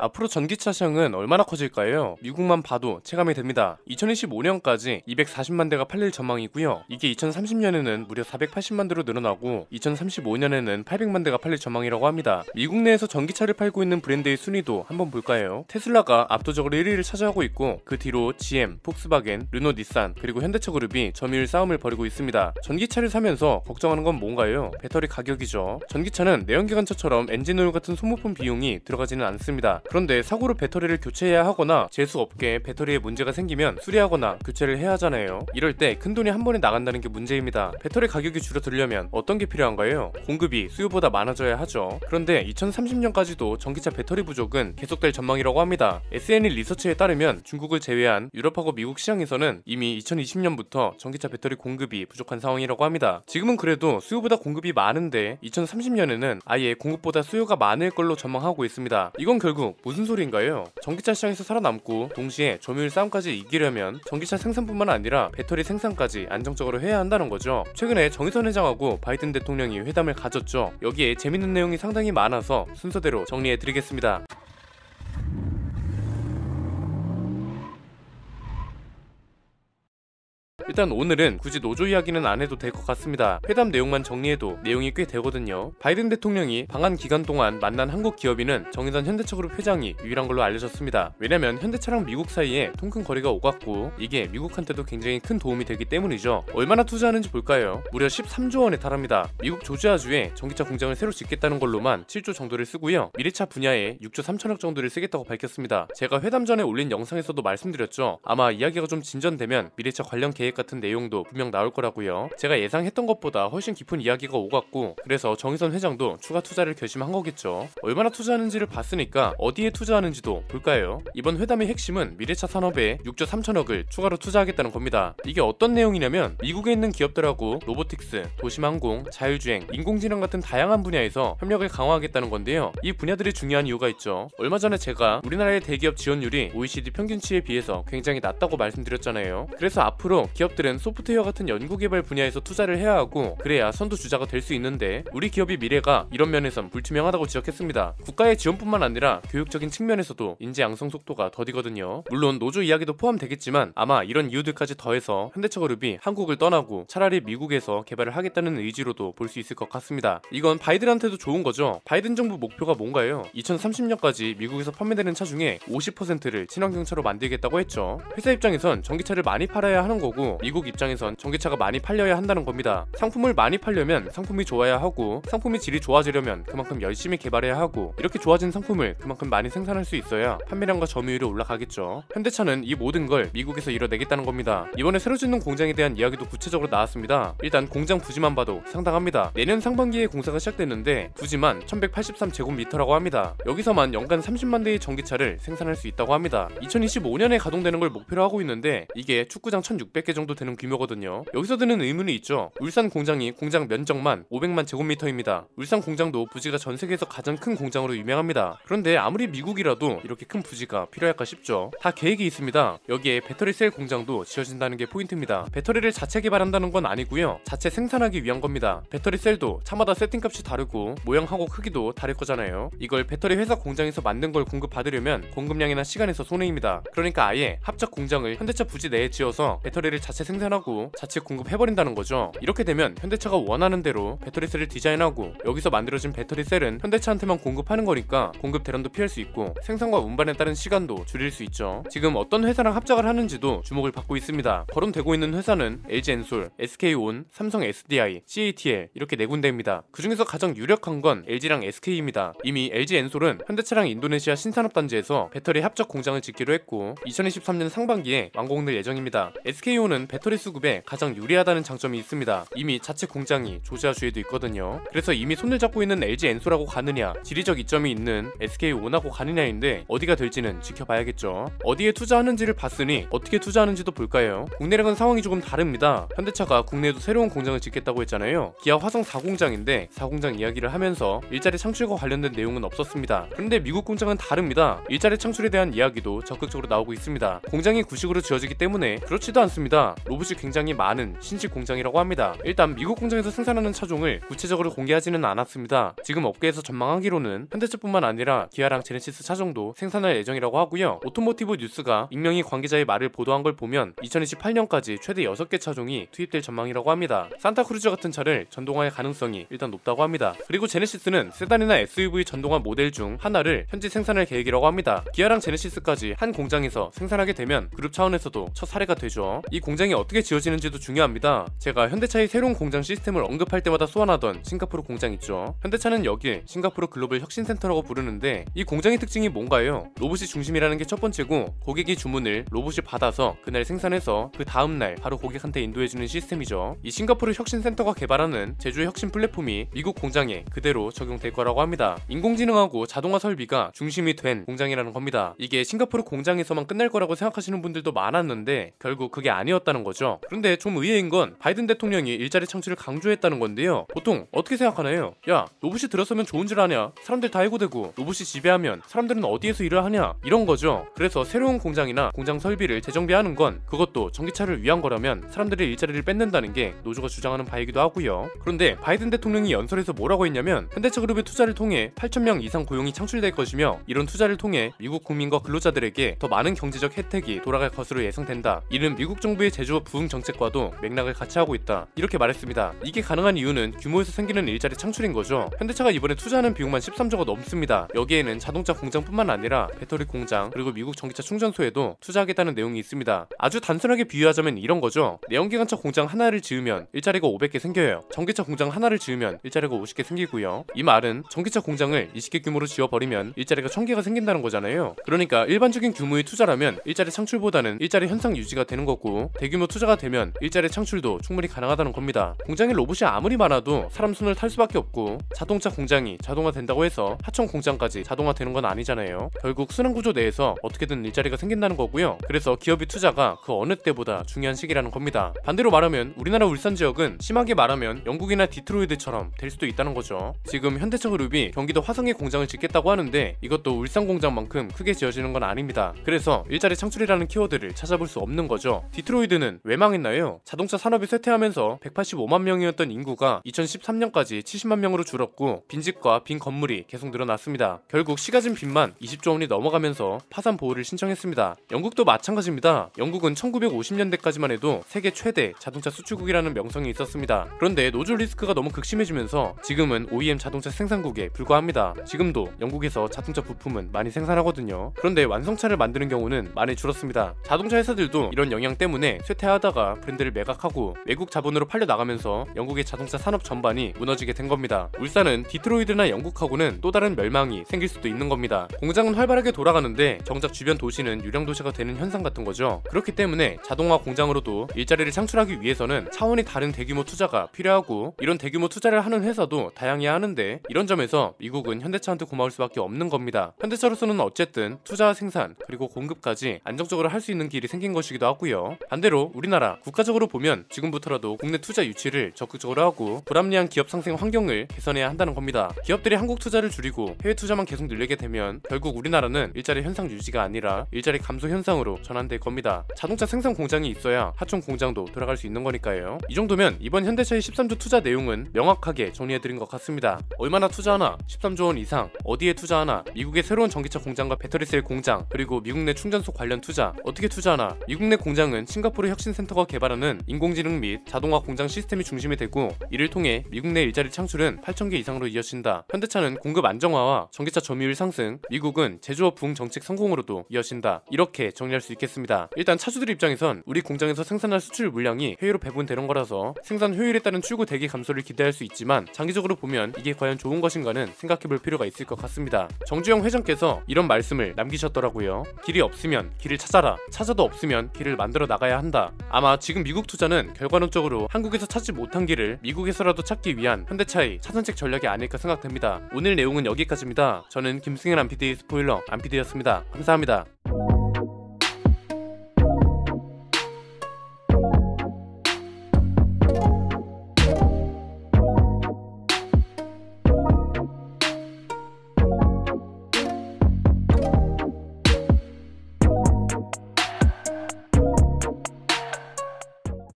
앞으로 전기차 시장은 얼마나 커질까요? 미국만 봐도 체감이 됩니다. 2025년까지 240만 대가 팔릴 전망이고요. 이게 2030년에는 무려 480만 대로 늘어나고 2035년에는 800만 대가 팔릴 전망이라고 합니다. 미국 내에서 전기차를 팔고 있는 브랜드의 순위도 한번 볼까요? 테슬라가 압도적으로 1위를 차지하고 있고 그 뒤로 GM, 폭스바겐, 르노, 닛산 그리고 현대차 그룹이 점유율 싸움을 벌이고 있습니다. 전기차를 사면서 걱정하는 건 뭔가요? 배터리 가격이죠. 전기차는 내연기관차처럼 엔진오일 같은 소모품 비용이 들어가지는 않습니다. 그런데 사고로 배터리를 교체해야 하거나 재수 없게 배터리에 문제가 생기면 수리하거나 교체를 해야 하잖아요. 이럴 때 큰돈이 한 번에 나간다는 게 문제입니다. 배터리 가격이 줄어들려면 어떤 게 필요한가요? 공급이 수요보다 많아져야 하죠. 그런데 2030년까지도 전기차 배터리 부족은 계속될 전망이라고 합니다. SNE 리서치에 따르면 중국을 제외한 유럽하고 미국 시장에서는 이미 2020년부터 전기차 배터리 공급이 부족한 상황이라고 합니다. 지금은 그래도 수요보다 공급이 많은데 2030년에는 아예 공급보다 수요가 많을 걸로 전망하고 있습니다. 이건 결국 무슨 소리인가요? 전기차 시장에서 살아남고 동시에 점유율 싸움까지 이기려면 전기차 생산뿐만 아니라 배터리 생산까지 안정적으로 해야 한다는 거죠. 최근에 정의선 회장하고 바이든 대통령이 회담을 가졌죠. 여기에 재밌는 내용이 상당히 많아서 순서대로 정리해드리겠습니다. 일단 오늘은 굳이 노조 이야기는 안 해도 될 것 같습니다. 회담 내용만 정리해도 내용이 꽤 되거든요. 바이든 대통령이 방한 기간 동안 만난 한국 기업인은 정의선 현대차그룹 회장이 유일한 걸로 알려졌습니다. 왜냐면 현대차랑 미국 사이에 통큰 거리가 오갔고 이게 미국한테도 굉장히 큰 도움이 되기 때문이죠. 얼마나 투자하는지 볼까요? 무려 13조 원에 달합니다. 미국 조지아주에 전기차 공장을 새로 짓겠다는 걸로만 7조 정도를 쓰고요. 미래차 분야에 6조 3천억 정도를 쓰겠다고 밝혔습니다. 제가 회담 전에 올린 영상에서도 말씀드렸죠. 아마 이야기가 좀 진전되면 미래차 관련 계획 같은 내용도 분명 나올 거라고요. 제가 예상했던 것보다 훨씬 깊은 이야기가 오갔고 그래서 정의선 회장도 추가 투자를 결심한 거겠죠. 얼마나 투자하는지를 봤으니까 어디에 투자하는지도 볼까요? 이번 회담의 핵심은 미래차 산업에 6조 3천억을 추가로 투자하겠다는 겁니다. 이게 어떤 내용이냐면 미국에 있는 기업들하고 로보틱스, 도심항공, 자율주행, 인공지능 같은 다양한 분야에서 협력을 강화하겠다는 건데요. 이 분야들이 중요한 이유가 있죠. 얼마 전에 제가 우리나라의 대기업 지원율이 OECD 평균치에 비해서 굉장히 낮다고 말씀드렸잖아요. 그래서 앞으로 기업들은 소프트웨어 같은 연구개발 분야에서 투자를 해야 하고 그래야 선두주자가 될 수 있는데 우리 기업의 미래가 이런 면에선 불투명하다고 지적했습니다. 국가의 지원뿐만 아니라 교육적인 측면에서도 인재 양성 속도가 더디거든요. 물론 노조 이야기도 포함되겠지만 아마 이런 이유들까지 더해서 현대차그룹이 한국을 떠나고 차라리 미국에서 개발을 하겠다는 의지로도 볼 수 있을 것 같습니다. 이건 바이든한테도 좋은 거죠. 바이든 정부 목표가 뭔가요? 2030년까지 미국에서 판매되는 차 중에 50%를 친환경차로 만들겠다고 했죠. 회사 입장에선 전기차를 많이 팔아야 하는 거고 미국 입장에선 전기차가 많이 팔려야 한다는 겁니다. 상품을 많이 팔려면 상품이 좋아야 하고 상품이 질이 좋아지려면 그만큼 열심히 개발해야 하고 이렇게 좋아진 상품을 그만큼 많이 생산할 수 있어야 판매량과 점유율이 올라가겠죠. 현대차는 이 모든 걸 미국에서 이뤄내겠다는 겁니다. 이번에 새로 짓는 공장에 대한 이야기도 구체적으로 나왔습니다. 일단 공장 부지만 봐도 상당합니다. 내년 상반기에 공사가 시작됐는데 부지만 1183제곱미터라고 합니다. 여기서만 연간 30만 대의 전기차를 생산할 수 있다고 합니다. 2025년에 가동되는 걸 목표로 하고 있는데 이게 축구장 1600개 정도 되는 규모거든요. 여기서 드는 의문이 있죠. 울산 공장이 공장 면적만 500만 제곱미터입니다. 울산 공장도 부지가 전 세계에서 가장 큰 공장으로 유명합니다. 그런데 아무리 미국이라도 이렇게 큰 부지가 필요할까 싶죠. 다 계획이 있습니다. 여기에 배터리 셀 공장도 지어진다는 게 포인트입니다. 배터리를 자체 개발한다는 건 아니고요. 자체 생산하기 위한 겁니다. 배터리 셀도 차마다 세팅값이 다르고 모양하고 크기도 다를 거잖아요. 이걸 배터리 회사 공장에서 만든 걸 공급받으려면 공급량이나 시간에서 손해입니다. 그러니까 아예 합작 공장을 현대차 부지 내에 지어서 배터리를 자체 생산하고 자체 공급해버린다는 거죠. 이렇게 되면 현대차가 원하는 대로 배터리 셀을 디자인하고 여기서 만들어진 배터리 셀은 현대차한테만 공급하는 거니까 공급 대란도 피할 수 있고 생산과 운반에 따른 시간도 줄일 수 있죠. 지금 어떤 회사랑 합작을 하는지도 주목을 받고 있습니다. 거론되고 있는 회사는 LG엔솔, SK온, 삼성 SDI, CATL 이렇게 네 군데입니다. 그 중에서 가장 유력한 건 LG랑 SK입니다. 이미 LG엔솔은 현대차랑 인도네시아 신산업단지에서 배터리 합작 공장을 짓기로 했고 2023년 상반기에 완공될 예정입니다. SK온은 배터리 수급에 가장 유리하다는 장점이 있습니다. 이미 자체 공장이 조지아주에도 있거든요. 그래서 이미 손을 잡고 있는 LG엔솔하고 가느냐, 지리적 이점이 있는 SK온하고 가느냐인데 어디가 될지는 지켜봐야겠죠. 어디에 투자하는지를 봤으니 어떻게 투자하는지도 볼까요? 국내랑은 상황이 조금 다릅니다. 현대차가 국내에도 새로운 공장을 짓겠다고 했잖아요. 기아 화성 4공장인데 4공장 이야기를 하면서 일자리 창출과 관련된 내용은 없었습니다. 그런데 미국 공장은 다릅니다. 일자리 창출에 대한 이야기도 적극적으로 나오고 있습니다. 공장이 구식으로 지어지기 때문에 그렇지도 않습니다. 아니라 로봇이 굉장히 많은 신식 공장이라고 합니다. 일단 미국 공장에서 생산하는 차종을 구체적으로 공개하지는 않았습니다. 지금 업계에서 전망하기로는 현대차뿐만 아니라 기아랑 제네시스 차종도 생산할 예정이라고 하고요. 오토모티브 뉴스가 익명의 관계자의 말을 보도한 걸 보면 2028년까지 최대 6개 차종이 투입될 전망이라고 합니다. 산타크루즈 같은 차를 전동화할 가능성이 일단 높다고 합니다. 그리고 제네시스는 세단이나 SUV 전동화 모델 중 하나를 현지 생산할 계획이라고 합니다. 기아랑 제네시스까지 한 공장에서 생산하게 되면 그룹 차원에서도 첫 사례가 되죠. 이 공장이 어떻게 지어지는지도 중요합니다. 제가 현대차의 새로운 공장 시스템을 언급할 때마다 소환하던 싱가포르 공장 있죠. 현대차는 여기에 싱가포르 글로벌 혁신센터라고 부르는데 이 공장의 특징이 뭔가요? 로봇이 중심이라는 게 첫 번째고 고객이 주문을 로봇이 받아서 그날 생산해서 그 다음날 바로 고객한테 인도해주는 시스템이죠. 이 싱가포르 혁신센터가 개발하는 제조의 혁신 플랫폼이 미국 공장에 그대로 적용될 거라고 합니다. 인공지능하고 자동화 설비가 중심이 된 공장이라는 겁니다. 이게 싱가포르 공장에서만 끝날 거라고 생각하시는 분들도 많았는데 결국 그게 아니었다는 거죠. 그런데 좀 의외인 건 바이든 대통령이 일자리 창출을 강조했다는 건데요. 보통 어떻게 생각하나요? 야, 로봇이 들어서면 좋은 줄 아냐? 사람들 다 해고되고 로봇이 지배하면 사람들은 어디에서 일을 하냐? 이런 거죠. 그래서 새로운 공장이나 공장 설비를 재정비하는 건 그것도 전기차를 위한 거라면 사람들의 일자리를 뺏는다는 게 노조가 주장하는 바이기도 하고요. 그런데 바이든 대통령이 연설에서 뭐라고 했냐면 현대차그룹의 투자를 통해 8,000명 이상 고용이 창출될 것이며 이런 투자를 통해 미국 국민과 근로자들에게 더 많은 경제적 혜택이 돌아갈 것으로 예상된다. 이는 미국 정부의 제조업 부흥 정책과도 맥락을 같이 하고 있다. 이렇게 말했습니다. 이게 가능한 이유는 규모에서 생기는 일자리 창출인 거죠. 현대차가 이번에 투자하는 비용만 13조가 넘습니다. 여기에는 자동차 공장뿐만 아니라 배터리 공장 그리고 미국 전기차 충전소에도 투자하겠다는 내용이 있습니다. 아주 단순하게 비유하자면 이런 거죠. 내연기관차 공장 하나를 지으면 일자리가 500개 생겨요. 전기차 공장 하나를 지으면 일자리가 50개 생기고요. 이 말은 전기차 공장을 20개 규모로 지어버리면 일자리가 1000개가 생긴다는 거잖아요. 그러니까 일반적인 규모의 투자라면 일자리 창출보다는 일자리 현상 유지가 되는 거고 대규모 투자가 되면 일자리 창출도 충분히 가능하다는 겁니다. 공장에 로봇이 아무리 많아도 사람 손을 탈 수밖에 없고 자동차 공장이 자동화 된다고 해서 하청 공장까지 자동화 되는 건 아니잖아요. 결국 순환구조 내에서 어떻게든 일자리가 생긴다는 거고요. 그래서 기업의 투자가 그 어느 때보다 중요한 시기라는 겁니다. 반대로 말하면 우리나라 울산 지역은 심하게 말하면 영국이나 디트로이트처럼 될 수도 있다는 거죠. 지금 현대차 그룹이 경기도 화성에 공장을 짓겠다고 하는데 이것도 울산 공장만큼 크게 지어지는 건 아닙니다. 그래서 일자리 창출이라는 키워드를 찾아볼 수 없는 거죠. 디트로이트는 왜 망했나요? 자동차 산업이 쇠퇴하면서 185만 명이었던 인구가 2013년까지 70만 명으로 줄었고 빈집과 빈 건물이 계속 늘어났습니다. 결국 시가진 빚만 20조 원이 넘어가면서 파산 보호를 신청했습니다. 영국도 마찬가지입니다. 영국은 1950년대까지만 해도 세계 최대 자동차 수출국이라는 명성이 있었습니다. 그런데 노조 리스크가 너무 극심해지면서 지금은 OEM 자동차 생산국에 불과합니다. 지금도 영국에서 자동차 부품은 많이 생산하거든요. 그런데 완성차를 만드는 경우는 많이 줄었습니다. 자동차 회사들도 이런 영향 때문에 쇠퇴하다가 브랜드를 매각하고 외국 자본으로 팔려 나가면서 영국의 자동차 산업 전반이 무너지게 된 겁니다. 울산은 디트로이트나 영국하고는 또 다른 멸망이 생길 수도 있는 겁니다. 공장은 활발하게 돌아가는데 정작 주변 도시는 유령 도시가 되는 현상 같은 거죠. 그렇기 때문에 자동화 공장으로도 일자리를 창출하기 위해서는 차원이 다른 대규모 투자가 필요하고 이런 대규모 투자를 하는 회사도 다양해야 하는데 이런 점에서 미국은 현대차한테 고마울 수밖에 없는 겁니다. 현대차로서는 어쨌든 투자와 생산 그리고 공급까지 안정적으로 할 수 있는 길이 생긴 것이기도 하고요. 반대로 우리나라 국가적으로 보면 지금부터라도 국내 투자 유치를 적극적으로 하고 불합리한 기업 상생 환경을 개선해야 한다는 겁니다. 기업들이 한국 투자를 줄이고 해외 투자만 계속 늘리게 되면 결국 우리나라는 일자리 현상 유지가 아니라 일자리 감소 현상으로 전환될 겁니다. 자동차 생산 공장이 있어야 하청 공장도 돌아갈 수 있는 거니까요. 이 정도면 이번 현대차의 13조 투자 내용은 명확하게 정리해드린 것 같습니다. 얼마나 투자하나? 13조 원 이상. 어디에 투자하나? 미국의 새로운 전기차 공장과 배터리셀 공장 그리고 미국 내 충전소 관련 투자. 어떻게 투자하나? 미국 내 공장은 싱가포르 혁신센터가 개발하는 인공지능 및 자동화 공장 시스템이 중심이 되고 이를 통해 미국 내 일자리 창출은 8,000개 이상으로 이어진다. 현대차는 공급 안정화와 전기차 점유율 상승, 미국은 제조업 부흥 정책 성공으로도 이어진다. 이렇게 정리할 수 있겠습니다. 일단 차주들 입장에선 우리 공장에서 생산할 수출 물량이 해외로 배분되는 거라서 생산 효율에 따른 출고 대기 감소를 기대할 수 있지만 장기적으로 보면 이게 과연 좋은 것인가는 생각해볼 필요가 있을 것 같습니다. 정주영 회장께서 이런 말씀을 남기셨더라고요. 길이 없으면 길을 찾아라. 찾아도 없으면 길을 만들어 나가야 한다. 아마 지금 미국 투자는 결과론적으로 한국에서 찾지 못한 길을 미국에서라도 찾기 위한 현대차의 차선책 전략이 아닐까 생각됩니다. 오늘 내용은 여기까지입니다. 저는 김승현 안PD의 스포일러 안PD였습니다. 감사합니다.